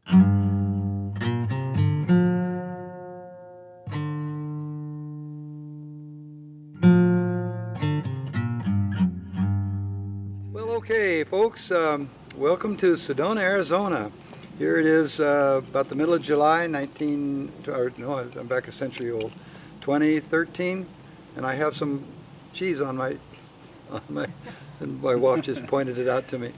Well, okay, folks, welcome to Sedona, Arizona. Here it is about the middle of July, I'm back a century old, 2013, and I have some cheese on my, and my wife just pointed it out to me.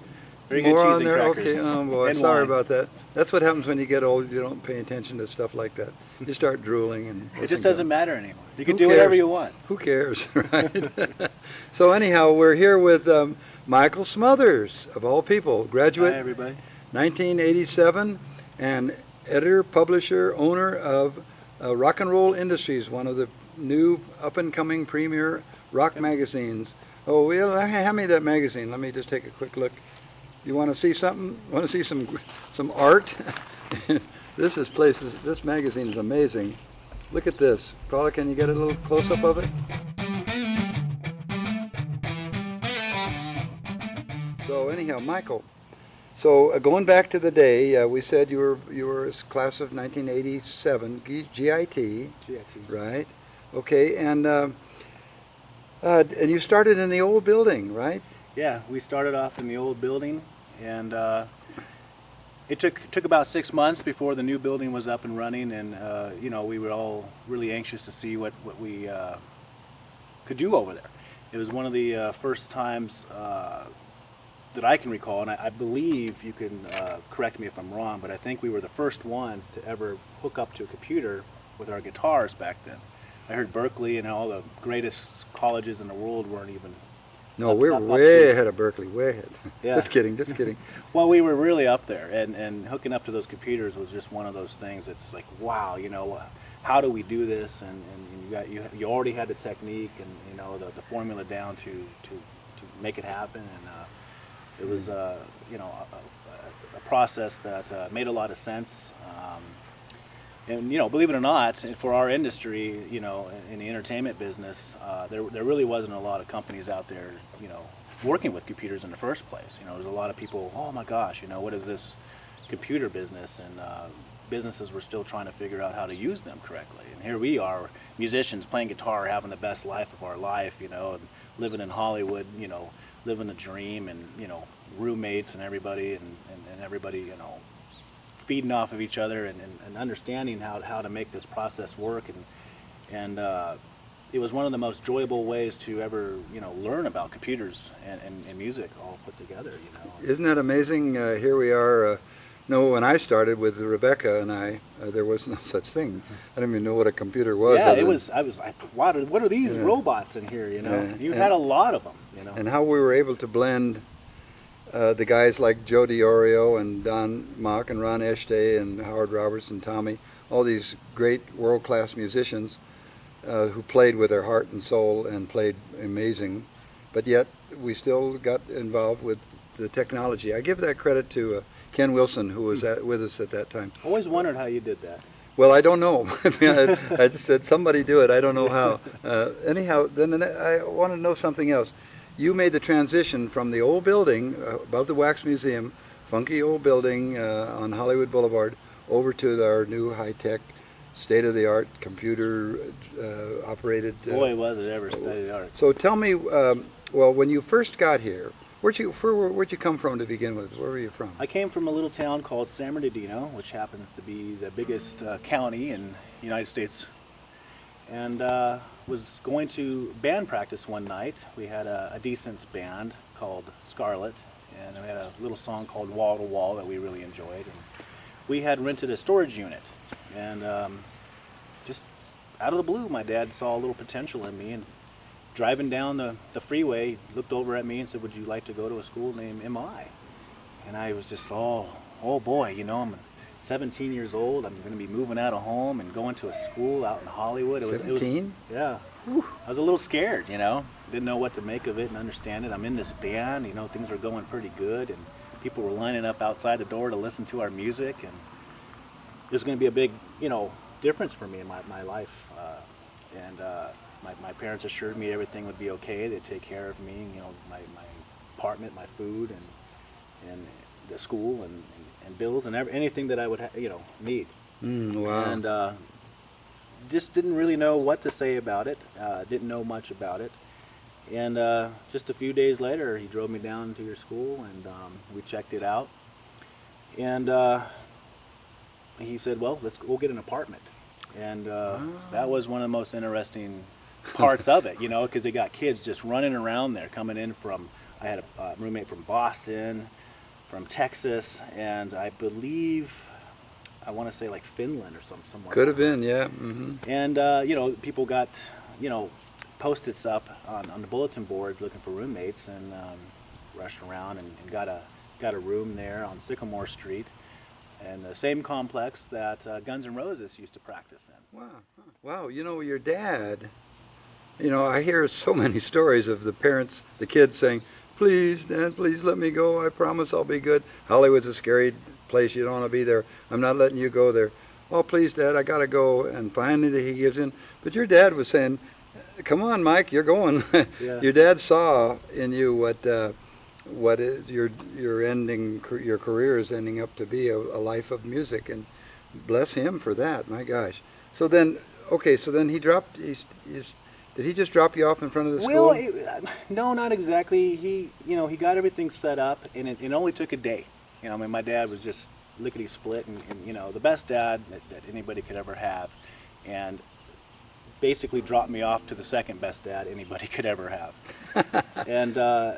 Very good More cheese on and there? crackers. Okay, oh boy, And sorry wine. about that. That's what happens when you get old, you don't pay attention to stuff like that. You start drooling and... It just doesn't matter anymore. You can Who do whatever cares? you want. Who cares, right? So anyhow, we're here with Michael Smothers, of all people, graduate Hi, everybody. 1987, and editor, publisher, owner of Rock and Roll Industries, one of the new up-and-coming premier rock magazines. Oh, well, hand me that magazine. Let me just take a quick look. You want to see something? Want to see some art? This magazine is amazing. Look at this. Paula, can you get a little close-up of it? So anyhow, Michael, so going back to the day, we said you were a class of 1987, GIT, right? Okay, and you started in the old building, right? Yeah, we started off in the old building, and it took about 6 months before the new building was up and running, and we were all really anxious to see what we could do over there. It was one of the first times that I can recall, and I believe you can correct me if I'm wrong, but I think we were the first ones to ever hook up to a computer with our guitars back then. I heard Berkeley and all the greatest colleges in the world weren't even. No, we're way ahead of Berkeley, way ahead. Yeah. Just kidding, just kidding. Well, we were really up there, and hooking up to those computers was just one of those things. It's like, wow, how do we do this? And you already had the technique and the formula down to make it happen, and it was a process that made a lot of sense. And believe it or not, for our industry, in the entertainment business, there really wasn't a lot of companies out there, working with computers in the first place. There's a lot of people, oh my gosh, what is this computer business? And businesses were still trying to figure out how to use them correctly. And here we are, musicians playing guitar, having the best life of our life, and living in Hollywood, living the dream, and roommates and everybody, and everybody, feeding off of each other and understanding how to make this process work, and it was one of the most enjoyable ways to ever learn about computers and music all put together. Isn't that amazing? Here we are. When I started with Rebecca and I, there was no such thing. I didn't even know what a computer was. Yeah, I was like, what are these robots in here? You had a lot of them. And how we were able to blend the guys like Joe DiOrio and Don Mock and Ron Eshtay and Howard Roberts and Tommy, all these great world-class musicians who played with their heart and soul and played amazing, but yet we still got involved with the technology. I give that credit to Ken Wilson, who was with us at that time. I always wondered how you did that. Well, I don't know. I just said, somebody do it. I don't know how. Anyhow, then I want to know something else. You made the transition from the old building above the Wax Museum, funky old building on Hollywood Boulevard, over to our new high-tech, state-of-the-art, computer-operated... Boy, was it ever state-of-the-art. So tell me, well, when you first got here, where'd you come from to begin with? Where were you from? I came from a little town called San Bernardino, which happens to be the biggest county in the United States, and was going to band practice one night. We had a decent band called Scarlet, and we had a little song called Wall to Wall that we really enjoyed. And we had rented a storage unit, and just out of the blue, my dad saw a little potential in me, and driving down the freeway, looked over at me and said, "Would you like to go to a school named MI?" And I was just, oh boy, I'm 17 years old. I'm going to be moving out of home and going to a school out in Hollywood. 17? Yeah. Whew. I was a little scared, Didn't know what to make of it and understand it. I'm in this band, things were going pretty good, and people were lining up outside the door to listen to our music, and there's going to be a big, difference for me in my life. My parents assured me everything would be okay. They'd take care of me, my apartment, my food, and the school and bills and anything that I would need. Wow. And just didn't really know what to say about it. Didn't know much about it. And just a few days later, he drove me down to your school, and we checked it out. And he said, "Well, we'll get an apartment." And that was one of the most interesting parts of it, because they got kids just running around there, coming in from. I had a roommate from Boston, from Texas, and I believe, I want to say like Finland or somewhere. Could have been, yeah. Mm-hmm. And people got Post-its up on the bulletin boards looking for roommates, and rushed around and got a room there on Sycamore Street, and the same complex that Guns N' Roses used to practice in. Wow. Wow. Your dad, I hear so many stories of the parents, the kids saying, "Please, Dad, please let me go. I promise I'll be good. Hollywood's a scary place. You don't want to be there. I'm not letting you go there. Oh, please, Dad, I got to go." And finally he gives in. But your dad was saying, "Come on, Mike, you're going." Yeah. Your dad saw in you what your career is ending up to be, a life of music, and bless him for that. My gosh. So then did he just drop you off in front of the school? Well, no, not exactly. He got everything set up, and it only took a day. My dad was just lickety split, and the best dad that anybody could ever have, and basically dropped me off to the second best dad anybody could ever have. And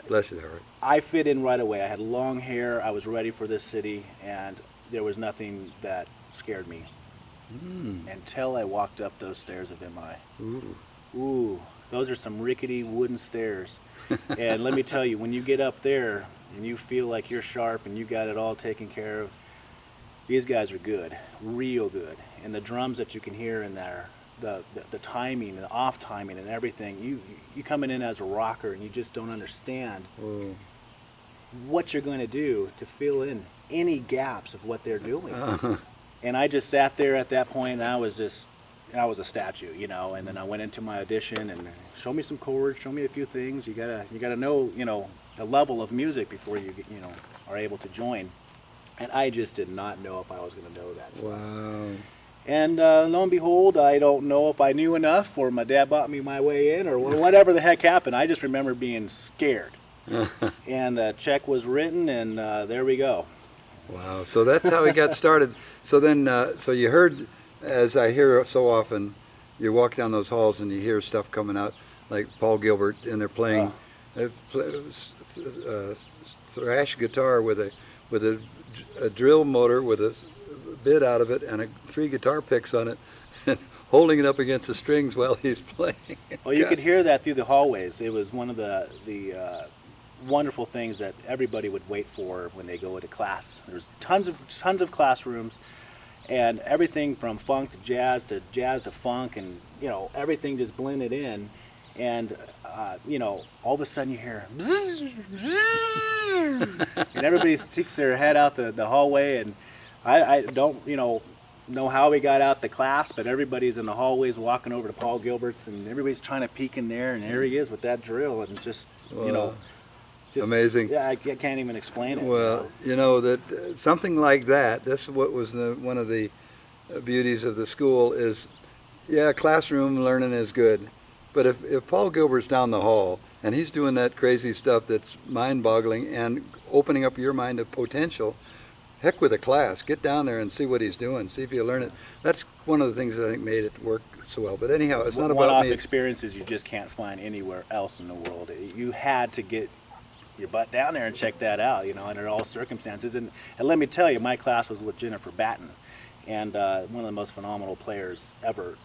Bless your heart. I fit in right away. I had long hair. I was ready for this city, and there was nothing that scared me until I walked up those stairs of MI. Ooh, those are some rickety wooden stairs. And let me tell you, when you get up there and you feel like you're sharp and you got it all taken care of, these guys are good, real good. And the drums that you can hear in there, the timing, the off timing and everything, you coming in as a rocker and you just don't understand what you're going to do to fill in any gaps of what they're doing. And I just sat there at that point, and I was a statue, and then I went into my audition and show me some chords, show me a few things. You gotta know, the level of music before you are able to join. And I just did not know if I was going to know that stuff. Wow. And lo and behold, I don't know if I knew enough, or my dad bought me my way in, or whatever the heck happened. I just remember being scared. And the check was written, and there we go. Wow. So that's how he got started. So then, so you heard, as I hear so often, you walk down those halls and you hear stuff coming out, like Paul Gilbert, and they're playing thrash guitar with a drill motor with a bit out of it and 3 guitar picks on it, and holding it up against the strings while he's playing. Well, you could hear that through the hallways. It was one of the wonderful things that everybody would wait for when they go into class. There's tons of classrooms, and everything from funk to jazz to funk, and everything just blended in. And all of a sudden you hear and everybody sticks their head out the hallway, and I don't know how we got out the class, but everybody's in the hallways walking over to Paul Gilbert's, and everybody's trying to peek in there, and there he is with that drill, and just just amazing. Yeah, I can't even explain it. Well, that something like that. That's what was one of the beauties of the school is, classroom learning is good, but if Paul Gilbert's down the hall and he's doing that crazy stuff that's mind-boggling and opening up your mind to potential, heck with a class. Get down there and see what he's doing. See if you learn it. That's one of the things that I think made it work so well. But anyhow, it's not about one-off me. experiences you just can't find anywhere else in the world. You had to get your butt down there and check that out, under all circumstances. And let me tell you, my class was with Jennifer Batten, and one of the most phenomenal players ever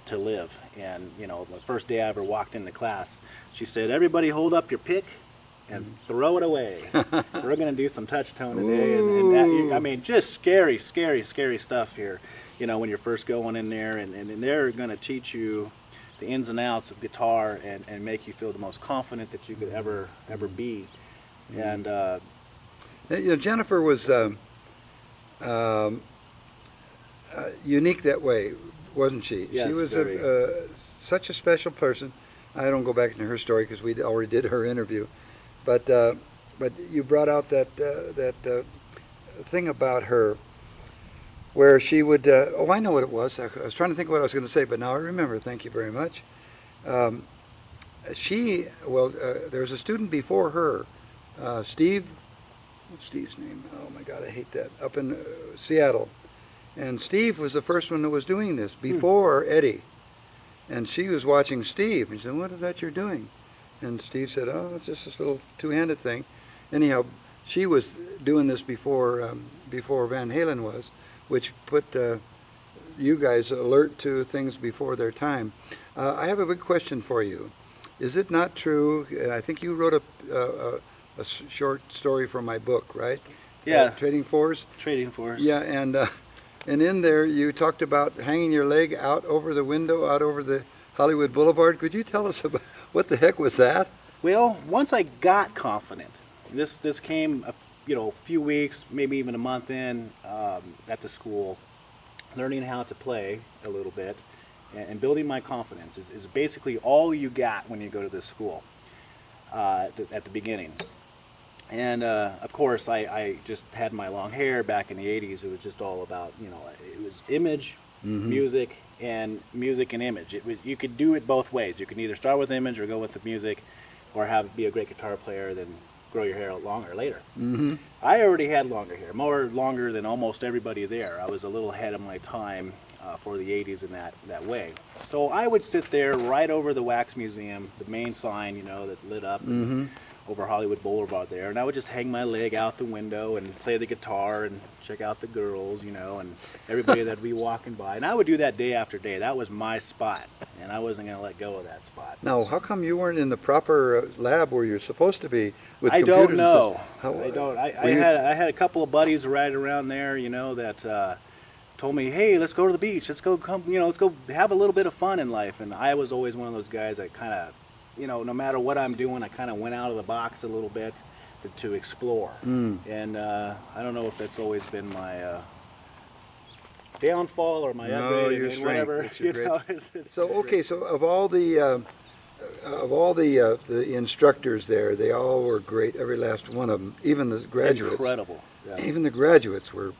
to live. And the first day I ever walked into class, she said, "Everybody hold up your pick and throw it away. We're going to do some touch tone today." And that, just scary stuff here, when you're first going in there, and they're going to teach you the ins and outs of guitar and make you feel the most confident that you could ever be. And Jennifer was unique that way, wasn't she? Yes, she was very. Such a special person. I don't go back into her story because we already did her interview, but you brought out that thing about her where she would, oh, I know what it was. I was trying to think what I was going to say, but now I remember. Thank you very much. There was a student before her, Steve, what's Steve's name? Oh my God, I hate that. Up in Seattle. And Steve was the first one that was doing this before Eddie. And she was watching Steve. And she said, "What is that you're doing?" And Steve said, "Oh, it's just this little two-handed thing." Anyhow, she was doing this before Van Halen was, which put you guys alert to things before their time. I have a big question for you. Is it not true? I think you wrote a short story for my book, right? Yeah. Trading Force. Trading Force. Yeah, and in there you talked about hanging your leg out over the window, out over the Hollywood Boulevard. Could you tell us about what the heck was that? Well, once I got confident, this came a few weeks, maybe even a month in at the school, learning how to play a little bit and building my confidence is basically all you got when you go to this school at the beginning. And of course, I just had my long hair back in the 80s. It was just all about, it was image, music and image. You could do it both ways. You can either start with image or go with the music, or be a great guitar player, then grow your hair out longer later. Mm-hmm. I already had longer hair, more longer than almost everybody there. I was a little ahead of my time for the 80s in that way. So I would sit there right over the Wax Museum, the main sign, that lit up over Hollywood Boulevard there, and I would just hang my leg out the window and play the guitar and check out the girls, and everybody that'd be walking by. And I would do that day after day. That was my spot, and I wasn't going to let go of that spot. Now, how come you weren't in the proper lab where you're supposed to be with I computers? don't know. I don't. I had a couple of buddies right around there, that told me, "Hey, let's go to the beach. Let's go have a little bit of fun in life." And I was always one of those guys that kind of, no matter what I'm doing, I kind of went out of the box a little bit to explore. And I don't know if that's always been my downfall or my upgrade. Your strength. Whatever. So of all the instructors there, they all were great. Every last one of them, even the graduates. Incredible. Yeah. Even the graduates were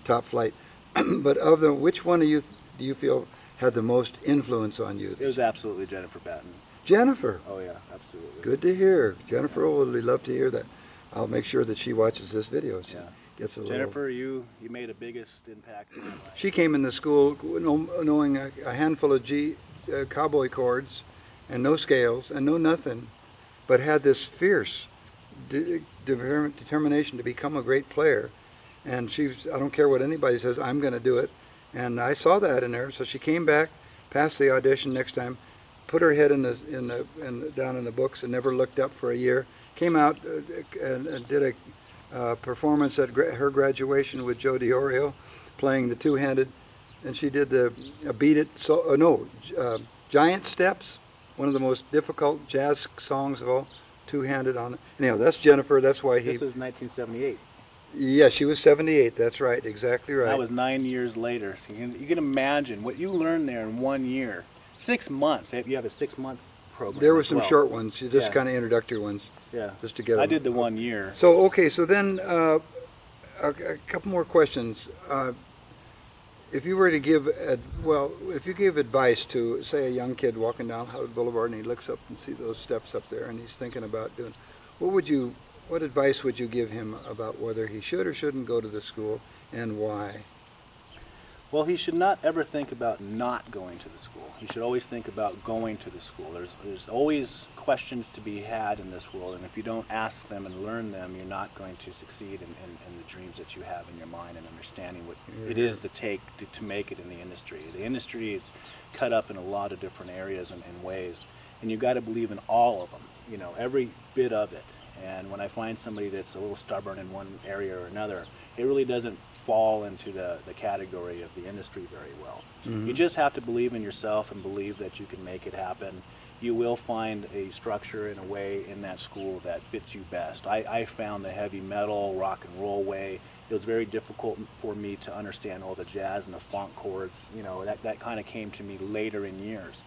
top flight. But of them, which one of you do you feel had the most influence on you? It was absolutely Jennifer Batten. Jennifer. Oh yeah, absolutely. Good to hear. Jennifer will really love to hear that. I'll make sure that she watches this video. She gets a Jennifer, you made the biggest impact in my life. She came in the school knowing a handful of cowboy chords and no scales and no nothing, but had this fierce determination to become a great player. And I don't care what anybody says, I'm going to do it. And I saw that in her. So she came back, passed the audition next time, put her head down in the books and never looked up for a year. Came out and did a performance at her graduation with Joe DiOrio, playing the two-handed, and she did the Giant Steps, one of the most difficult jazz songs of all, two-handed on. Anyhow, that's Jennifer. That's why This is 1978. Yeah, she was 78. That's right. Exactly right. That was 9 years later. So you can imagine what you learned there in 1 year. 6 months. You have a 6-month program. There were some short ones, just kind of introductory ones. Yeah. Just to get them. I did the 1 year. So, okay, so then a couple more questions. If you were to give, if you gave advice to, say, a young kid walking down Hollywood Boulevard and he looks up and sees those steps up there and he's thinking about doing, what advice would you give him about whether he should or shouldn't go to the school and why? Well, he should not ever think about not going to the school. He should always think about going to the school. There's always questions to be had in this world, and if you don't ask them and learn them, you're not going to succeed in the dreams that you have in your mind and understanding what it is to make it in the industry. The industry is cut up in a lot of different areas and ways, and you've got to believe in all of them, every bit of it. And when I find somebody that's a little stubborn in one area or another, it really doesn't fall into the category of the industry very well. Mm-hmm. You just have to believe in yourself and believe that you can make it happen. You will find a structure and a way in that school that fits you best. I found the heavy metal, rock and roll way. It was very difficult for me to understand all the jazz and the funk chords. That kind of came to me later in years.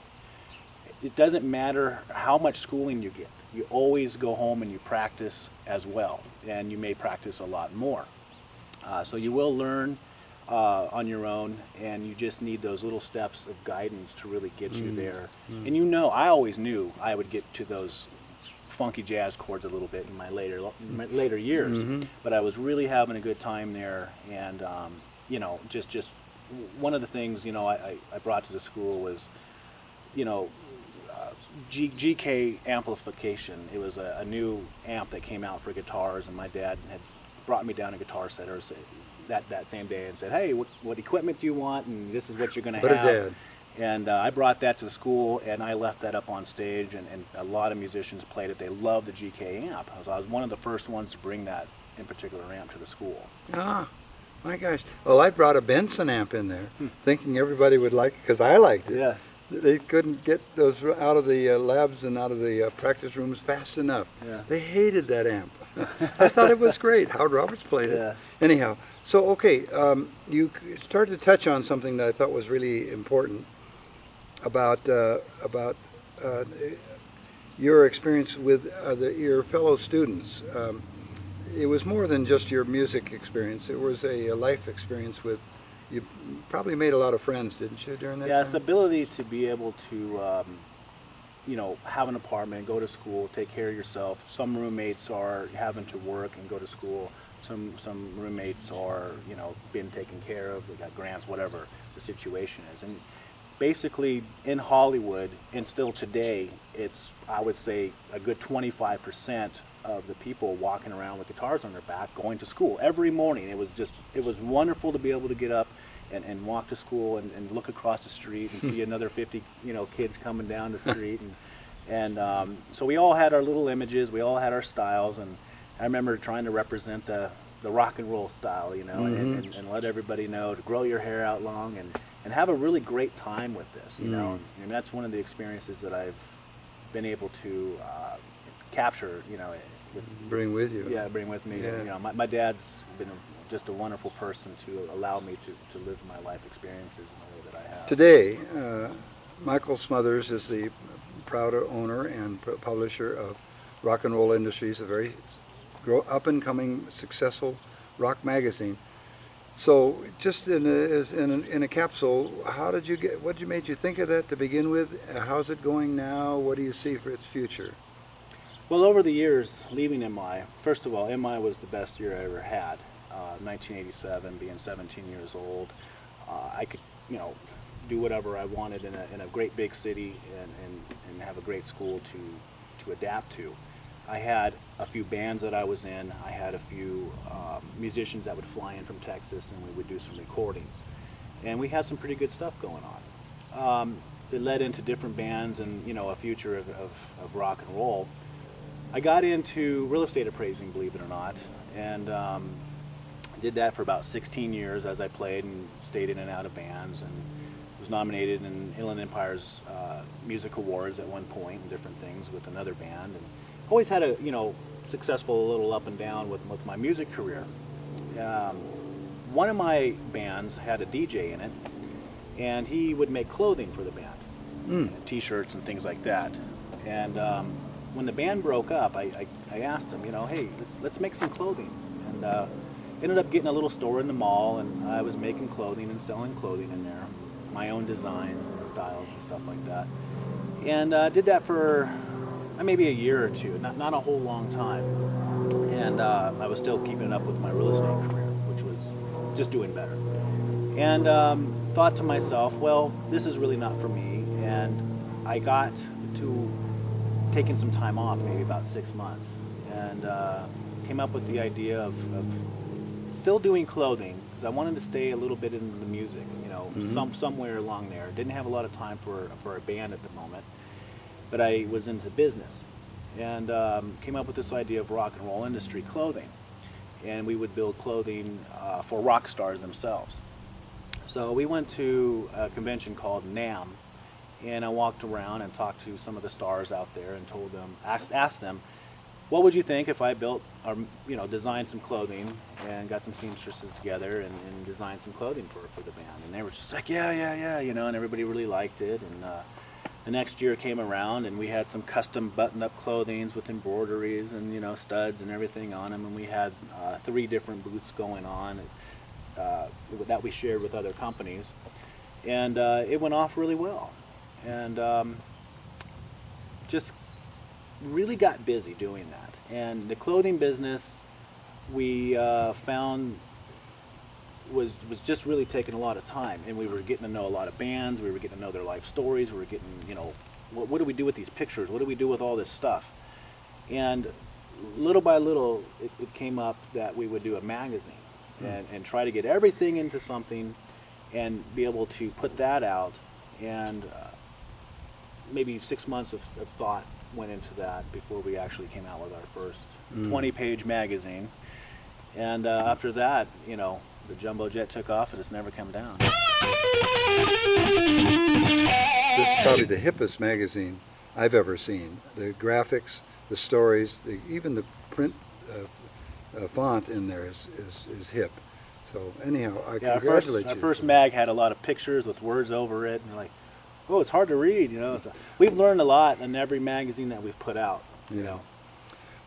It doesn't matter how much schooling you get. You always go home and you practice as well, and you may practice a lot more. So you will learn on your own, and you just need those little steps of guidance to really get you there. And you know, I always knew I would get to those funky jazz chords a little bit in my later years, but I was really having a good time there. And you know, just one of the things, you know, I brought to the school was, you know, GK amplification. It was a new amp that came out for guitars, and my dad had brought me down a guitar setter that same day and said, hey, what equipment do you want, and this is what you're going to have. What a dad. And I brought that to the school, and I left that up on stage, and a lot of musicians played it. They loved the GK amp. I was one of the first ones to bring that in particular amp to the school. Ah, my gosh. Well, I brought a Benson amp in there, thinking everybody would like it, because I liked it. Yeah. They couldn't get those out of the labs and out of the practice rooms fast enough. Yeah. They hated that amp. I thought it was great. Howard Roberts played it. Yeah. Anyhow, so okay, you started to touch on something that I thought was really important about your experience with your fellow students. It was more than just your music experience. It was a life experience with. You probably made a lot of friends, didn't you, during that time? Yeah, it's ability to be able to, you know, have an apartment, go to school, take care of yourself. Some roommates are having to work and go to school. Some roommates are, you know, being taken care of. They got grants, whatever the situation is. And basically, in Hollywood, and still today, it's, I would say, a good 25% of the people walking around with guitars on their back going to school every morning. It was wonderful to be able to get up and walk to school and look across the street and see another 50, you know, kids coming down the street. And so we all had our little images, we all had our styles, and I remember trying to represent the rock and roll style, you know, and let everybody know to grow your hair out long and have a really great time with this, you know. And that's one of the experiences that I've been able to capture, you know. Bring with you. Yeah, bring with me. Yeah. You know, my dad's been just a wonderful person to allow me to live my life experiences in the way that I have. Today, Michael Smothers is the proud owner and publisher of Rock and Roll Industries, a very up-and-coming, successful rock magazine. So, just in a capsule, what made you think of that to begin with? How's it going now? What do you see for its future? Well, over the years, leaving MI, first of all, MI was the best year I ever had. 1987, being 17 years old, I could, you know, do whatever I wanted in a great big city and have a great school to adapt to. I had a few bands that I was in. I had a few musicians that would fly in from Texas, and we would do some recordings. And we had some pretty good stuff going on. It led into different bands and, you know, a future of rock and roll. I got into real estate appraising, believe it or not, and did that for about 16 years as I played and stayed in and out of bands, and was nominated in Inland Empire's Music Awards at one point and different things with another band, and always had a, you know, successful little up and down with my music career. One of my bands had a DJ in it, and he would make clothing for the band, t-shirts and things like that. And when the band broke up, I asked him, you know, hey, let's make some clothing. And ended up getting a little store in the mall, and I was making clothing and selling clothing in there, my own designs and styles and stuff like that. And did that for maybe a year or two, not a whole long time. And I was still keeping up with my real estate career, which was just doing better. And thought to myself, well, this is really not for me. And I got to taking some time off, maybe about 6 months, and came up with the idea of still doing clothing, because I wanted to stay a little bit in the music, you know, somewhere along there. Didn't have a lot of time for a band at the moment, but I was into business, and came up with this idea of rock and roll industry clothing, and we would build clothing for rock stars themselves. So we went to a convention called NAMM, and I walked around and talked to some of the stars out there and told them, asked them, what would you think if I built, or, you know, designed some clothing and got some seamstresses together and designed some clothing for the band? And they were just like, yeah, you know, and everybody really liked it. And the next year came around, and we had some custom button-up clothings with embroideries and, you know, studs and everything on them, and we had 3 different booths going on that we shared with other companies, and it went off really well, and just really got busy doing that. And the clothing business, we found was just really taking a lot of time, and we were getting to know a lot of bands, we were getting to know their life stories, we were getting, you know, what do we do with these pictures, what do we do with all this stuff? And little by little it came up that we would do a magazine and try to get everything into something and be able to put that out, and maybe 6 months of thought went into that before we actually came out with our first 20-page magazine. And after that, you know, the jumbo jet took off, and it's never come down. This is probably the hippest magazine I've ever seen. The graphics, the stories, even the print font in there is hip. So anyhow, I congratulate you. Our first mag had a lot of pictures with words over it, and you're like, oh, it's hard to read, you know. So we've learned a lot in every magazine that we've put out, you know.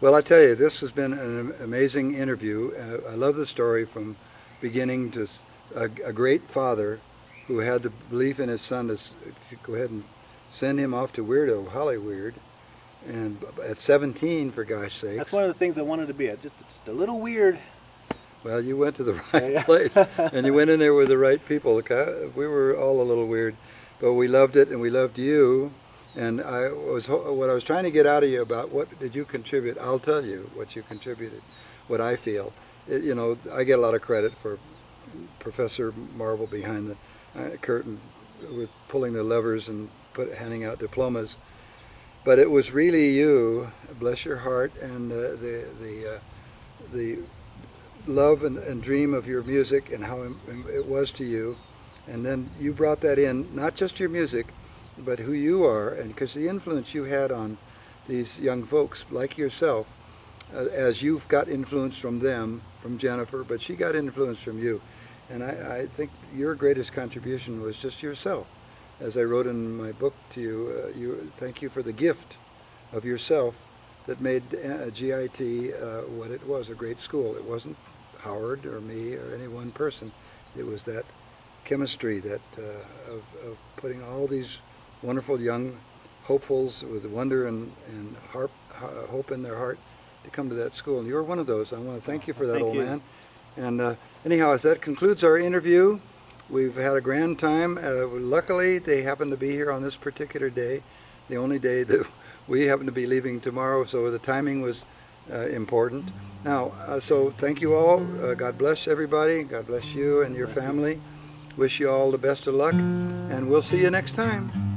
Well, I tell you, this has been an amazing interview. I love the story from beginning to a great father who had the belief in his son to go ahead and send him off to Weirdo Hollyweird, and at 17, for gosh sakes. That's one of the things I wanted to be. Just a little weird. Well, you went to the right place, and you went in there with the right people. We were all a little weird, but we loved it, and we loved you. And what I was trying to get out of you about what did you contribute, I'll tell you what you contributed, what I feel. You know, I get a lot of credit for Professor Marvel behind the curtain with pulling the levers and handing out diplomas. But it was really you, bless your heart, and the love and dream of your music and how it was to you. And then you brought that in, not just your music, but who you are, and because the influence you had on these young folks like yourself, as you've got influence from them, from Jennifer, but she got influence from you. And I think your greatest contribution was just yourself. As I wrote in my book to you, thank you for the gift of yourself that made GIT what it was, a great school. It wasn't Howard or me or any one person. It was that chemistry that of putting all these wonderful young hopefuls with wonder and hope in their heart to come to that school. And you're one of those. I want to thank you for that, old man. And anyhow, as that concludes our interview, we've had a grand time. Luckily, they happen to be here on this particular day, the only day that we happen to be leaving tomorrow, so the timing was important. Now, so thank you all. God bless everybody. God bless you and your family. Wish you all the best of luck, and we'll see you next time.